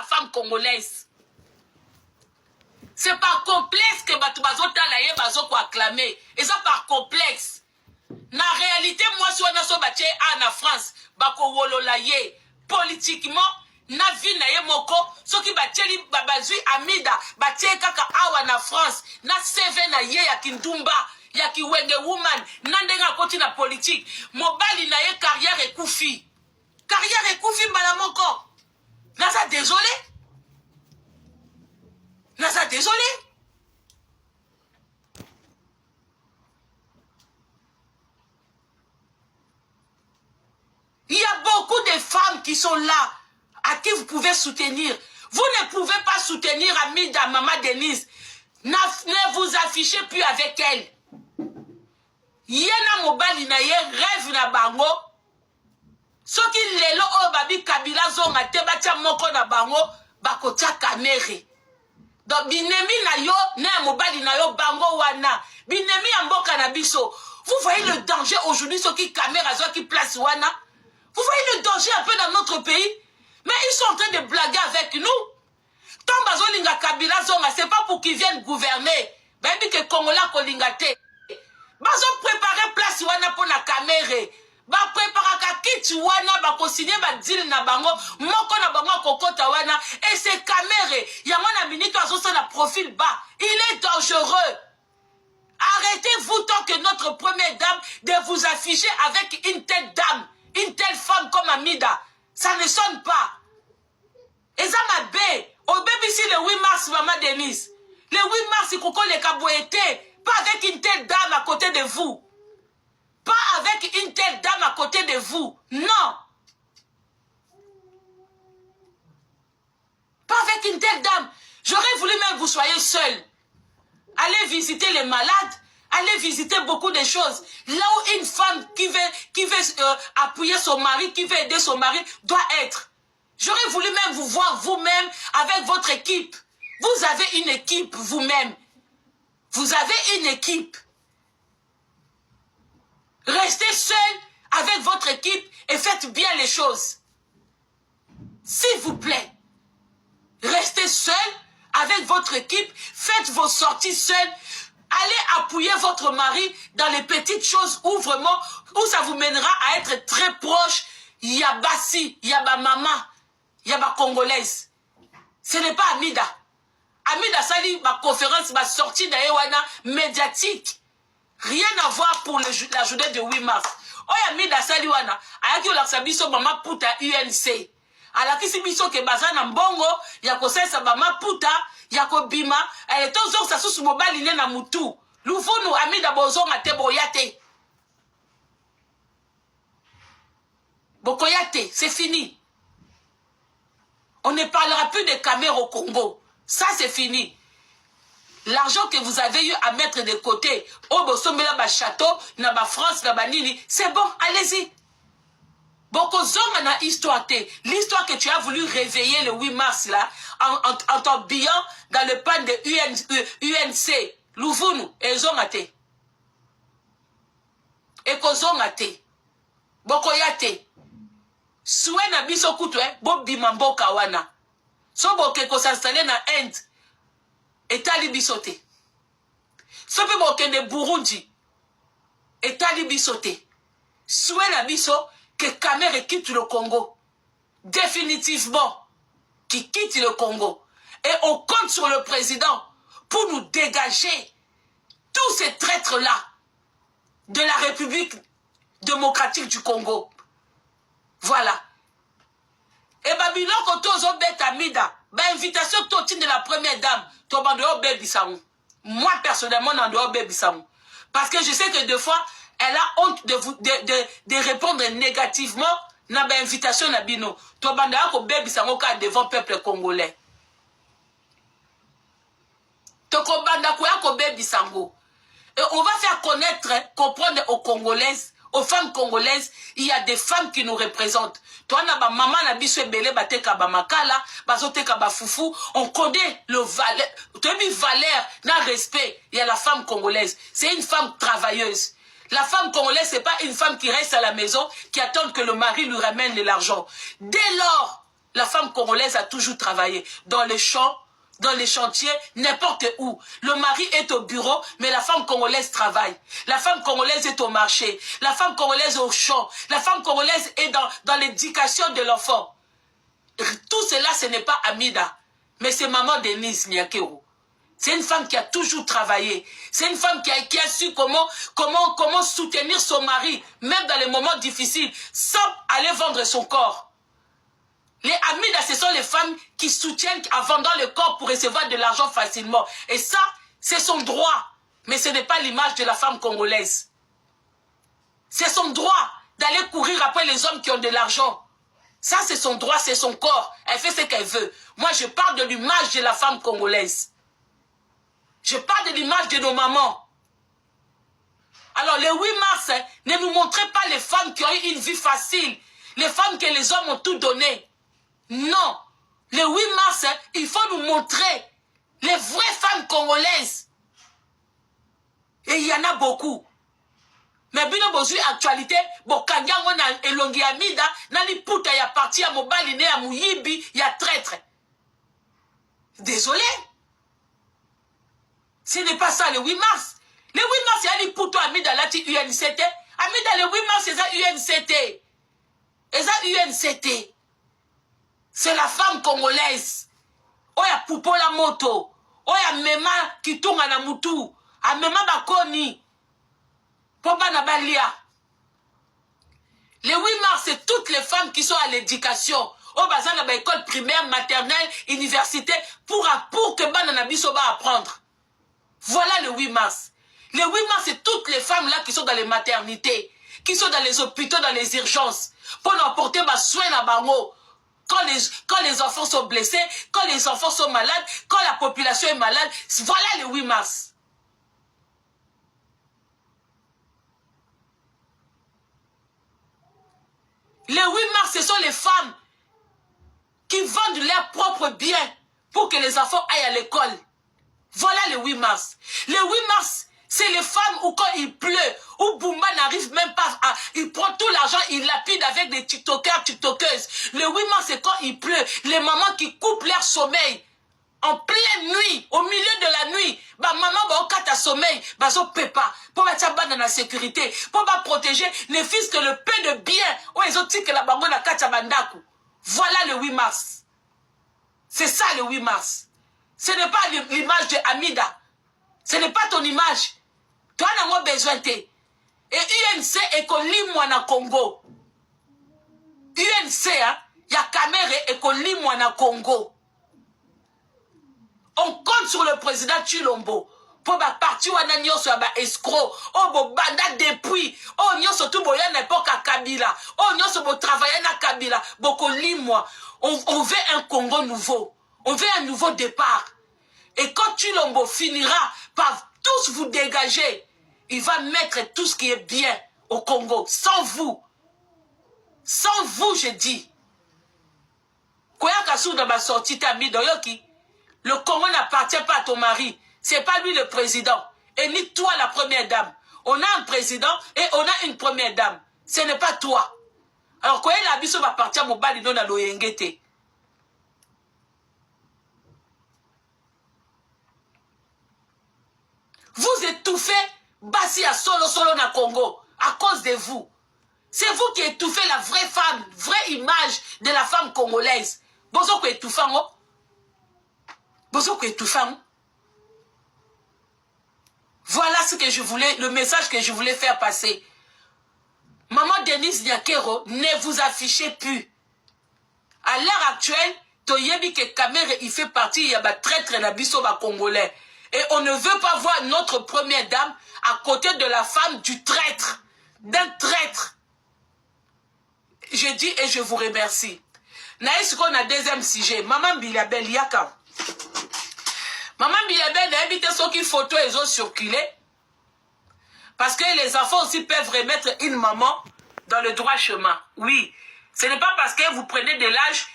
femme congolaise. C'est par complexe que Batubazotalaye Bazoko acclamé. Et ça par complexe. Na réalité, moi, si on a so baché en France, Bako Wololaye, politiquement, na vie na ye moko, so ki bateli babazui Amida, baché kaka awa na France, na seve na ye ya Kindumba, ya ki wenge woman, nandenga koti na politique, mobali na ye carrière et koufi. Carrière et koufi mbala moko. Naza désolé. Naza désolé. Il y a beaucoup de femmes qui sont là, à qui vous pouvez soutenir. Vous ne pouvez pas soutenir Amida, Maman Denise. Ne vous affichez plus avec elle. Yena mobali na ye rêve na bango. Soki lelo o babi Kabila zonga te batia moko na bango, bakotia kamere. Donc binemi na yo, na mobali na yo bango wana. Binemi ya mboka na biso. Vous voyez le danger aujourd'hui, soki kamera zo qui place wana. Vous voyez le danger un peu dans notre pays? Mais ils sont en train de blaguer avec nous. Tant bazo linga Kabila zonga, c'est pas pour qu'ils viennent gouverner. Baby que Kongola ko linga te. Bazo préparer place wana pour la caméra. Ba préparer ka kit wana ba ko signer ba deal na bango, moko na bango kokota wana et ces caméras, ya mona minute azo na profil bas. Il est dangereux. Arrêtez-vous tant que notre première dame de vous afficher avec une telle dame, une telle femme comme Amida. Ça ne sonne pas. Et ça m'a bé. Au bébé ici le 8 mars, Maman Denise. Le 8 mars, il faut qu'on les caboyete. Pas avec une telle dame à côté de vous. Pas avec une telle dame à côté de vous. Non. Pas avec une telle dame. J'aurais voulu même que vous soyez seul. Allez visiter les malades. Allez visiter beaucoup de choses. Là où une femme qui veut appuyer son mari, qui veut aider son mari, doit être. J'aurais voulu même vous voir vous-même avec votre équipe. Vous avez une équipe vous-même. Vous avez une équipe. Restez seul avec votre équipe et faites bien les choses. S'il vous plaît. Restez seul avec votre équipe. Faites vos sorties seules. Allez appuyer votre mari dans les petites choses où vraiment, où ça vous mènera à être très proche. Yabasi, Yaba maman, Yaba congolaise. Ce n'est pas Amida. Amida Sali, ma conférence, ma sortie d'Aewana médiatique. Rien à voir pour la journée de 8 mars. Oh, Amida Sali wana, ayaki olakisa biso mama puta UNC. Alakisi biso ke bazana mbongo, yako sesa mama puta, yako bima, elle est aux sa sous mobile ine na mutu. Lufunu Amida bozonga te boyate. Bokoyate, c'est fini. On ne parlera plus de caméras au Congo. Ça, c'est fini. L'argent que vous avez eu à mettre de côté, au Bosombela ba château, na ba France, na ba nini, c'est bon, allez-y. Bokozonga na histoire te. L'histoire que tu as voulu réveiller le 8 mars là, en t'habillant dans le pan de UNC, Louvunu, et zongate. Et kozongate. Bokoyate. Soué na biso kutu, bobi mambo kawana. So boke ko s'installer na Inde. Etali bisote. So pe boke ne Burundi. Etali bisote. Soué na biso que Kamere quitte le Congo. Définitivement. Qui quitte le Congo. Et on compte sur le président pour nous dégager tous ces traîtres-là de la République démocratique du Congo. Voilà. Et Babylon, quand on a bête Amida, invitation totine de la première dame, moi, personnellement, on doit bébisamou. Parce que je sais que des fois, elle a honte de répondre négativement à l'invitation à Bino. Tu as bébisamou devant le peuple congolais. Et on va faire connaître, comprendre aux Congolaises, aux femmes congolaises, il y a des femmes qui nous représentent. Toi, maman, on connaît le valeur, valeur, respect. Il y a la femme congolaise. C'est une femme travailleuse. La femme congolaise, c'est pas une femme qui reste à la maison, qui attend que le mari lui ramène de l'argent. Dès lors La femme congolaise a toujours travaillé dans les champs, dans les chantiers, n'importe où. Le mari est au bureau, mais la femme congolaise travaille. La femme congolaise est au marché. La femme congolaise est au champ. La femme congolaise est dans l'éducation de l'enfant. Tout cela, ce n'est pas Amida, mais c'est maman Denise Nyakero. C'est une femme qui a toujours travaillé. C'est une femme qui a su comment soutenir son mari, même dans les moments difficiles, sans aller vendre son corps. Les Amidas, ce sont les femmes qui soutiennent en vendant le corps pour recevoir de l'argent facilement. Et ça, c'est son droit. Mais ce n'est pas l'image de la femme congolaise. C'est son droit d'aller courir après les hommes qui ont de l'argent. Ça, c'est son droit, c'est son corps. Elle fait ce qu'elle veut. Moi, je parle de l'image de la femme congolaise. Je parle de l'image de nos mamans. Alors, le 8 mars, ne nous montrez pas les femmes qui ont eu une vie facile. Les femmes que les hommes ont tout donné. Non. Le 8 mars, il faut nous montrer les vraies femmes congolaises. Et il y en a beaucoup. Mais bino bozui actualité, bokangango na elongi amida, nani puta ya parti ya mobali ne ya muyibi, ya traître. Désolé. Ce n'est pas ça le 8 mars. Le 8 mars, il y a des puto amida lati UNCT. Amida le 8 mars, c'est ça UNCT. Et ça UNCT. C'est la femme congolaise. Oya poupo la moto. Oya mema kitunga na mutu. A mema bakoni. Poba na balia. Le 8 mars, c'est toutes les femmes qui sont à l'éducation. Au bazar na ba école primaire, maternelle, université, pour que banana biso ba apprendre. Voilà le 8 mars. Le 8 mars, c'est toutes les femmes là qui sont dans les maternités, qui sont dans les hôpitaux, dans les urgences, pour nous apporter ma soin à bango. Quand les enfants sont blessés, quand les enfants sont malades, quand la population est malade, voilà le 8 mars. Le 8 mars, ce sont les femmes qui vendent leurs propres biens pour que les enfants aillent à l'école. Voilà le 8 mars. Le 8 mars, c'est les femmes où quand il pleut, où Boumba n'arrive même pas à... Il prend tout l'argent, il lapide avec des tiktokers, tiktokeuses. Le 8 mars, c'est quand il pleut. Les mamans qui coupent leur sommeil en pleine nuit, au milieu de la nuit. Bah maman, bah au cas de sommeil, bah zo pépa. Pour mettre dans la sécurité. Pour protéger les fils que le peu de bien. Où ils ont dit que la bango na kacha bandaku. Voilà le 8 mars. C'est ça le 8 mars. Ce n'est pas l'image de Amida. Ce n'est pas ton image. Toi, on a besoin de. Et UNC est qu'on na Congo. UNC, hein, y a caméra et qu'on na Congo. On compte sur le président Chilombo. Pour ba parti ou na nyoso ya ba escroc. Oh, bo banda depuis. Oh, nyoso tout boya n'importe à Kabila. Oh, nyoso bo travailler na Kabila. Boko limwa. On veut un Congo nouveau. On veut un nouveau départ. Et quand Chilombo finira par tous vous dégager, il va mettre tout ce qui est bien au Congo. Sans vous. Sans vous, je dis. Le Congo n'appartient pas à ton mari. C'est pas lui le président. Et ni toi la première dame. On a un président et on a une première dame. Ce n'est pas toi. Alors, quand la biso va partir au bal, il a l'oyengete. Vous étouffez Bassi à solo na Congo à cause de vous. C'est vous qui étouffez la vraie femme, vraie image de la femme congolaise. Bozo ko étouffant. Bozo ko étouffant. Voilà ce que je voulais, le message que je voulais faire passer. Maman Denise Nyakero, ne vous affichez plus. À l'heure actuelle, Toyebi que Kamere, il fait partie, il y a un traître na biso ba congolais. Et on ne veut pas voir notre première dame à côté de la femme du traître, d'un traître. Je dis et je vous remercie. Naïs qu'on a deuxième sujet. Maman Bilabel Yaka. Maman Bilabel a évité ce qui photo et ont circulé. Parce que les enfants aussi peuvent remettre une maman dans le droit chemin. Oui. Ce n'est pas parce que vous prenez de l'âge